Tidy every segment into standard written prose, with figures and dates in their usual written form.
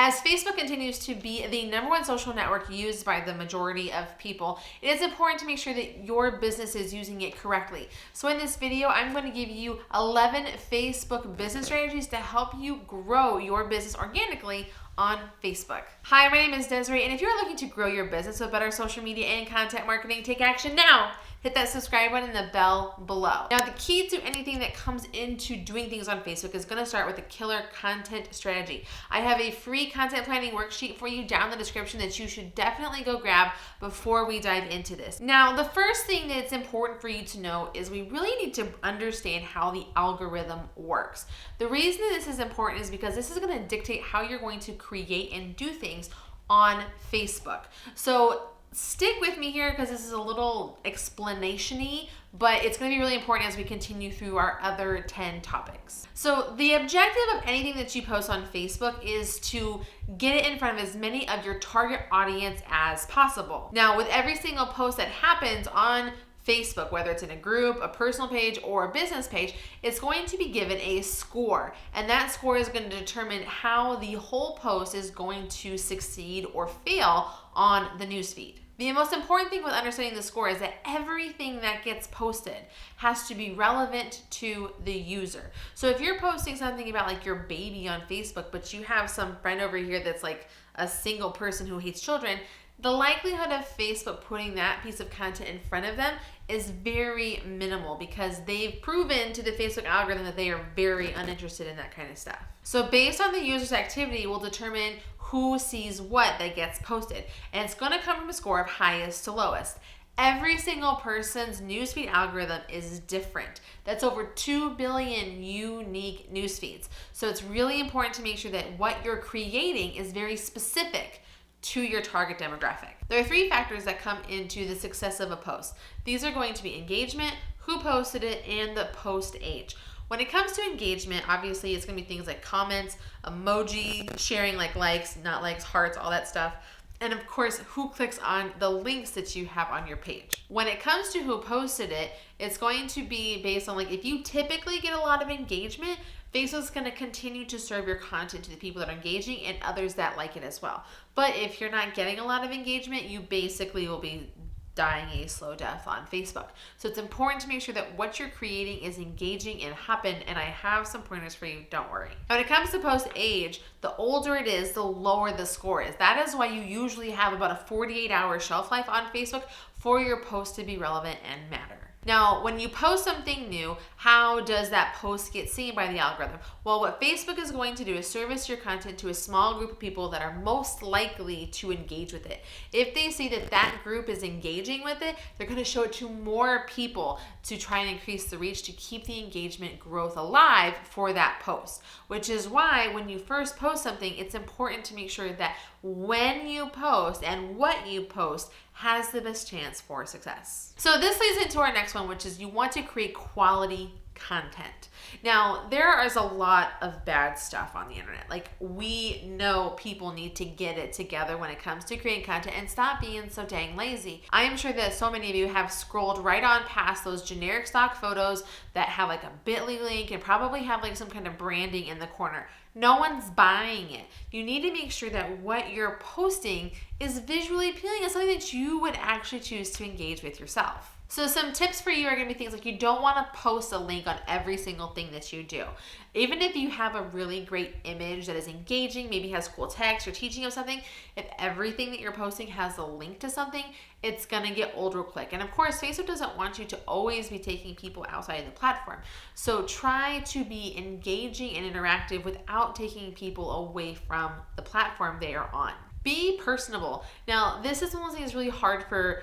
As Facebook continues to be the #1 social network used by the majority of people, it is important to make sure that your business is using it correctly. So in this video, I'm going to give you 11 Facebook business strategies to help you grow your business organically on Facebook. Hi, my name is Desiree, and if you're looking to grow your business with better social media and content marketing, take action now. Hit that subscribe button and the bell below. Now, the key to anything that comes into doing things on Facebook is gonna start with a killer content strategy. I have a free content planning worksheet for you down in the description that you should definitely go grab before we dive into this. Now, the first thing that's important for you to know is we really need to understand how the algorithm works. The reason that this is important is because this is gonna dictate how you're going to create and do things on Facebook. So stick with me here because this is a little explanation-y, but it's going to be really important as we continue through our other 10 topics. So the objective of anything that you post on Facebook is to get it in front of as many of your target audience as possible. Now, with every single post that happens on Facebook, whether it's in a group, a personal page, or a business page, it's going to be given a score. And that score is going to determine how the whole post is going to succeed or fail on the newsfeed. The most important thing with understanding the score is that everything that gets posted has to be relevant to the user. So if you're posting something about like your baby on Facebook, but you have some friend over here that's like a single person who hates children, the likelihood of Facebook putting that piece of content in front of them is very minimal because they've proven to the Facebook algorithm that they are very uninterested in that kind of stuff. So based on the user's activity, we'll determine who sees what that gets posted. And it's going to come from a score of highest to lowest. Every single person's newsfeed algorithm is different. That's over 2 billion unique newsfeeds. So it's really important to make sure that what you're creating is very specific to your target demographic. There are 3 factors that come into the success of a post. These are going to be engagement, who posted it, and the post age. When it comes to engagement, obviously it's gonna be things like comments, emoji, sharing like likes, not likes, hearts, all that stuff. And of course, who clicks on the links that you have on your page. When it comes to who posted it, it's going to be based on like, if you typically get a lot of engagement, Facebook's going to continue to serve your content to the people that are engaging and others that like it as well. But if you're not getting a lot of engagement, you basically will be dying a slow death on Facebook. So it's important to make sure that what you're creating is engaging and happen, and I have some pointers for you, don't worry. Now, when it comes to post age, the older it is, the lower the score is. That is why you usually have about a 48-hour shelf life on Facebook for your post to be relevant and matter. Now, when you post something new, how does that post get seen by the algorithm? Well, what Facebook is going to do is service your content to a small group of people that are most likely to engage with it. If they see that that group is engaging with it, they're going to show it to more people to try and increase the reach to keep the engagement growth alive for that post. Which is why when you first post something, it's important to make sure that when you post and what you post has the best chance for success. So this leads into our next one, which is you want to create quality content. Now, there is a lot of bad stuff on the internet. Like, we know people need to get it together when it comes to creating content and stop being so dang lazy. I am sure that so many of you have scrolled right on past those generic stock photos that have like a bit.ly link and probably have like some kind of branding in the corner. No one's buying it. You need to make sure that what you're posting is visually appealing and something that you would actually choose to engage with yourself. So some tips for you are going to be things like you don't want to post a link on every single thing that you do. Even if you have a really great image that is engaging, maybe has cool text or teaching of something, if everything that you're posting has a link to something, it's going to get old real quick. And of course, Facebook doesn't want you to always be taking people outside of the platform. So try to be engaging and interactive without taking people away from the platform they are on. Be personable. Now, this is one of the things that's really hard for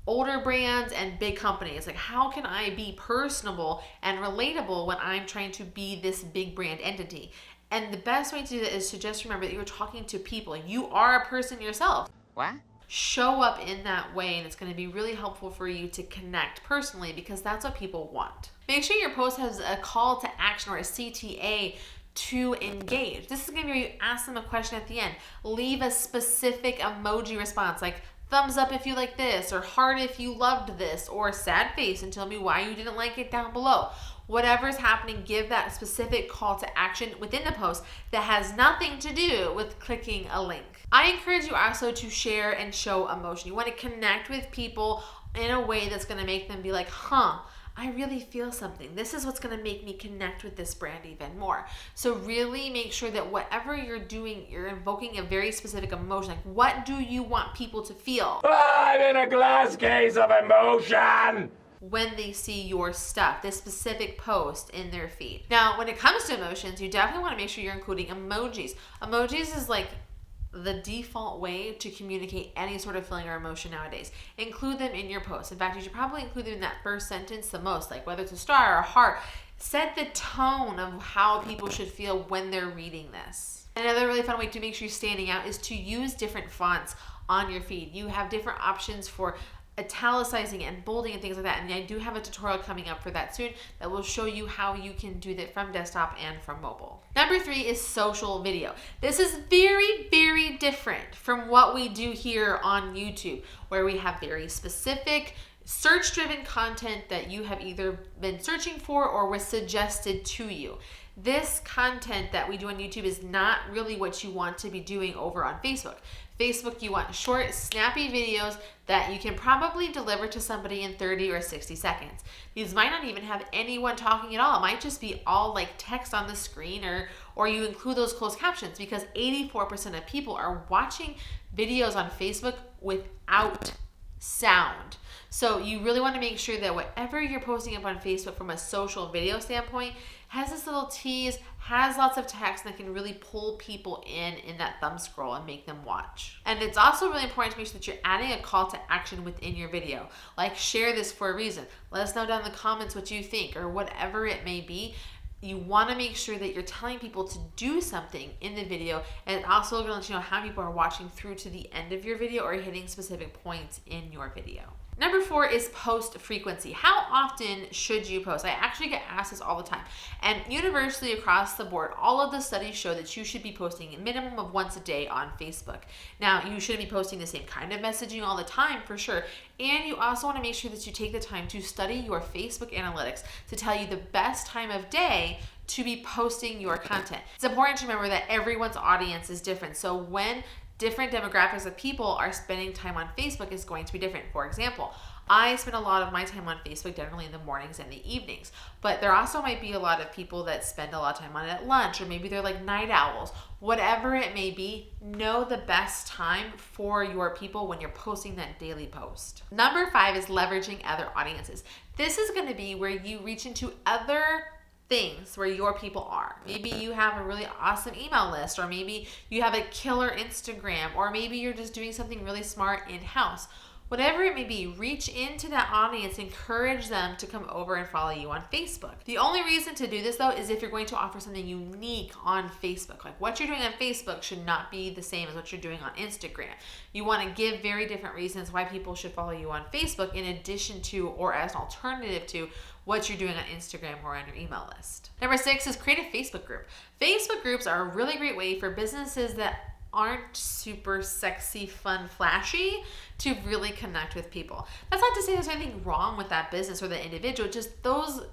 older brands and big companies. Like, how can I be personable and relatable when I'm trying to be this big brand entity? And the best way to do that is to just remember that you're talking to people. You are a person yourself. What? Show up in that way, and it's going to be really helpful for you to connect personally because that's what people want. Make sure your post has a call to action or a CTA to engage. This is going to be where you ask them a question at the end. Leave a specific emoji response like thumbs up if you like this, or heart if you loved this, or sad face and tell me why you didn't like it down below. whatever's happening, give that specific call to action within the post that has nothing to do with clicking a link. I encourage you also to share and show emotion. You want to connect with people in a way that's going to make them be like, huh, I really feel something. This is what's going to make me connect with this brand even more. So really make sure that whatever you're doing, you're invoking a very specific emotion. Like, what do you want people to feel? I'm in a glass case of emotion! When they see your stuff, this specific post in their feed. Now, when it comes to emotions, you definitely want to make sure you're including emojis. Emojis is like the default way to communicate any sort of feeling or emotion nowadays. Include them in your post. In fact, you should probably include them in that first sentence the most, like whether it's a star or a heart. Set the tone of how people should feel when they're reading this. Another really fun way to make sure you're standing out is to use different fonts on your feed. You have different options for italicizing and bolding and things like that, and I do have a tutorial coming up for that soon that will show you how you can do that from desktop and from mobile. Number 3 is social video. This is very, very different from what we do here on YouTube, where we have very specific search-driven content that you have either been searching for or was suggested to you. This content that we do on YouTube is not really what you want to be doing over on Facebook. Facebook, you want short, snappy videos that you can probably deliver to somebody in 30 or 60 seconds. These might not even have anyone talking at all. It might just be all like text on the screen, or you include those closed captions, because 84% of people are watching videos on Facebook without sound. So you really want to make sure that whatever you're posting up on Facebook from a social video standpoint has this little tease, has lots of text that can really pull people in that thumb scroll and make them watch. And it's also really important to make sure that you're adding a call to action within your video. Like, share this for a reason. Let us know down in the comments what you think, or whatever it may be. You want to make sure that you're telling people to do something in the video, and it's also going to let you know how people are watching through to the end of your video or hitting specific points in your video. Number 4 is post frequency. How often should you post? I actually get asked this all the time. And universally across the board, all of the studies show that you should be posting a minimum of once a day on Facebook. Now, you shouldn't be posting the same kind of messaging all the time, for sure. And you also want to make sure that you take the time to study your Facebook analytics to tell you the best time of day to be posting your content. It's important to remember that everyone's audience is different. So when different demographics of people are spending time on Facebook is going to be different. For example, I spend a lot of my time on Facebook generally in the mornings and the evenings, but there also might be a lot of people that spend a lot of time on it at lunch, or maybe they're like night owls. Whatever it may be, know the best time for your people when you're posting that daily post. Number 5 is leveraging other audiences. This is going to be where you reach into other things where your people are. Maybe you have a really awesome email list, or maybe you have a killer Instagram, or maybe you're just doing something really smart in-house. Whatever it may be, reach into that audience, encourage them to come over and follow you on Facebook. The only reason to do this, though, is if you're going to offer something unique on Facebook. Like, what you're doing on Facebook should not be the same as what you're doing on Instagram. You want to give very different reasons why people should follow you on Facebook, in addition to, or as an alternative to, what you're doing on Instagram or on your email list. Number 6 is create a Facebook group. Facebook groups are a really great way for businesses that aren't super sexy, fun, flashy to really connect with people. That's not to say there's anything wrong with that business or the individual, just those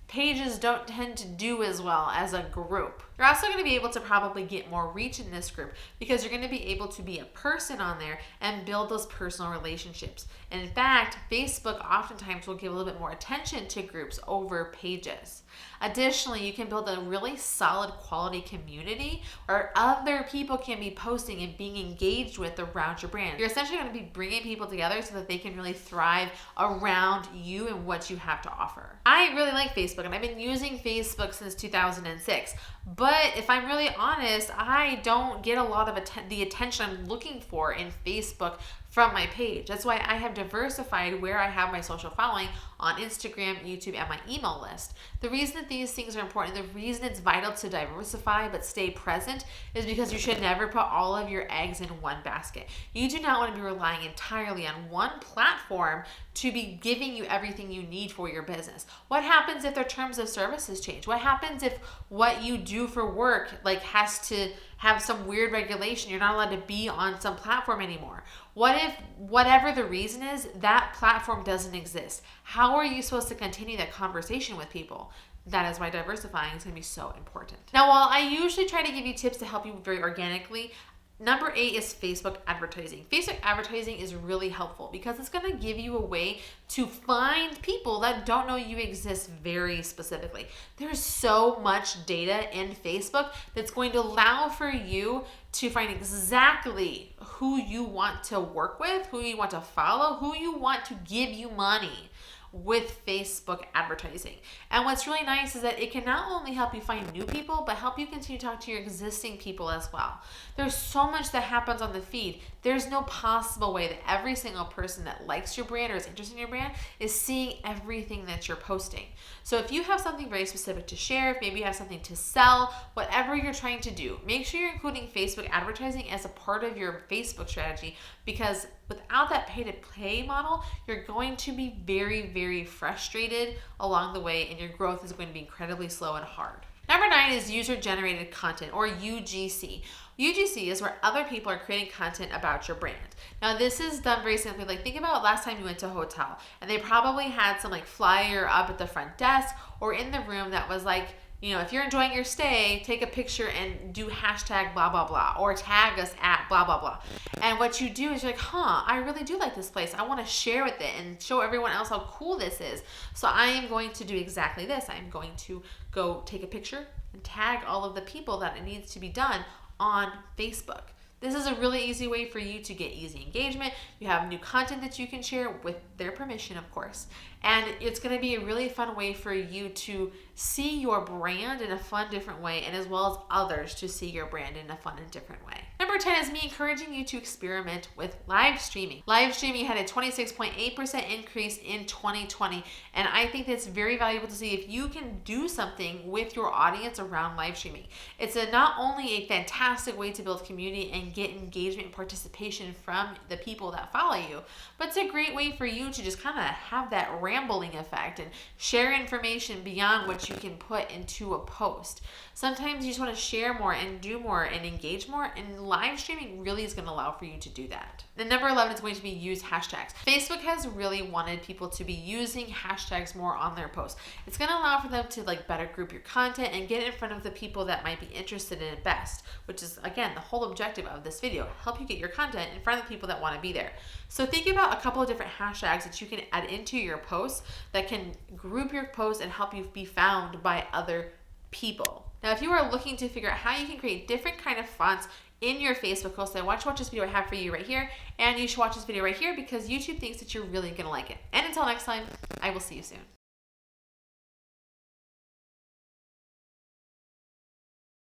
pages don't tend to do as well as a group. You're also going to be able to probably get more reach in this group because you're going to be able to be a person on there and build those personal relationships. And in fact, Facebook oftentimes will give a little bit more attention to groups over pages. Additionally, you can build a really solid quality community where other people can be posting and being engaged with around your brand. You're essentially going to be bringing people together so that they can really thrive around you and what you have to offer. I really like Facebook, and I've been using Facebook since 2006. But if I'm really honest, I don't get a lot of the attention I'm looking for in Facebook from my page. That's why I have diversified where I have my social following on Instagram, YouTube, and my email list. The reason that these things are important, the reason it's vital to diversify but stay present, is because you should never put all of your eggs in one basket. You do not want to be relying entirely on one platform to be giving you everything you need for your business. What happens if their terms of services change? What happens if what you do for work has to have some weird regulation? You're not allowed to be on some platform anymore. What if, whatever the reason is, that platform doesn't exist? How are you supposed to continue that conversation with people? That is why diversifying is going to be so important. Now, while I usually try to give you tips to help you very organically, number 8 is Facebook advertising. Facebook advertising is really helpful because it's going to give you a way to find people that don't know you exist very specifically. There's so much data in Facebook that's going to allow for you to find exactly who you want to work with, who you want to follow, who you want to give you money with Facebook advertising. And what's really nice is that it can not only help you find new people, but help you continue to talk to your existing people as well. There's so much that happens on the feed. There's no possible way that every single person that likes your brand or is interested in your brand is seeing everything that you're posting. So if you have something very specific to share, if maybe you have something to sell, whatever you're trying to do, make sure you're including Facebook advertising as a part of your Facebook strategy, because without that pay-to-play model, you're going to be very, very frustrated along the way, and your growth is going to be incredibly slow and hard. Number 9 is user-generated content, or UGC. UGC is where other people are creating content about your brand. Now, this is done very simply. Like, think about last time you went to a hotel, and they probably had some like flyer up at the front desk or in the room that was like, you know, if you're enjoying your stay, take a picture and do hashtag blah, blah, blah, or tag us at blah, blah, blah. And what you do is you're like, I really do like this place. I want to share with it and show everyone else how cool this is. So I am going to do exactly this. I'm going to go take a picture and tag all of the people that it needs to be done on Facebook. This is a really easy way for you to get easy engagement. You have new content that you can share with their permission, of course. And it's going to be a really fun way for you to see your brand in a fun, different way, and as well as others to see your brand in a fun and different way. Number 10 is me encouraging you to experiment with live streaming. Live streaming had a 26.8% increase in 2020, and I think that's very valuable to see if you can do something with your audience around live streaming. It's not only a fantastic way to build community and get engagement and participation from the people that follow you, but it's a great way for you to just kind of have that rambling effect and share information beyond what you can put into a post. Sometimes you just want to share more and do more and engage more, and live streaming really is going to allow for you to do that. And number 11 is going to be use hashtags. Facebook has really wanted people to be using hashtags more on their posts. It's going to allow for them to like better group your content and get in front of the people that might be interested in it best, which is again the whole objective of this video, help you get your content in front of the people that want to be there. So think about a couple of different hashtags that you can add into your posts that can group your posts and help you be found by other people. Now, if you are looking to figure out how you can create different kind of fonts in your Facebook posts, then watch this video I have for you right here, and you should watch this video right here because YouTube thinks that you're really going to like it. And until next time, I will see you soon.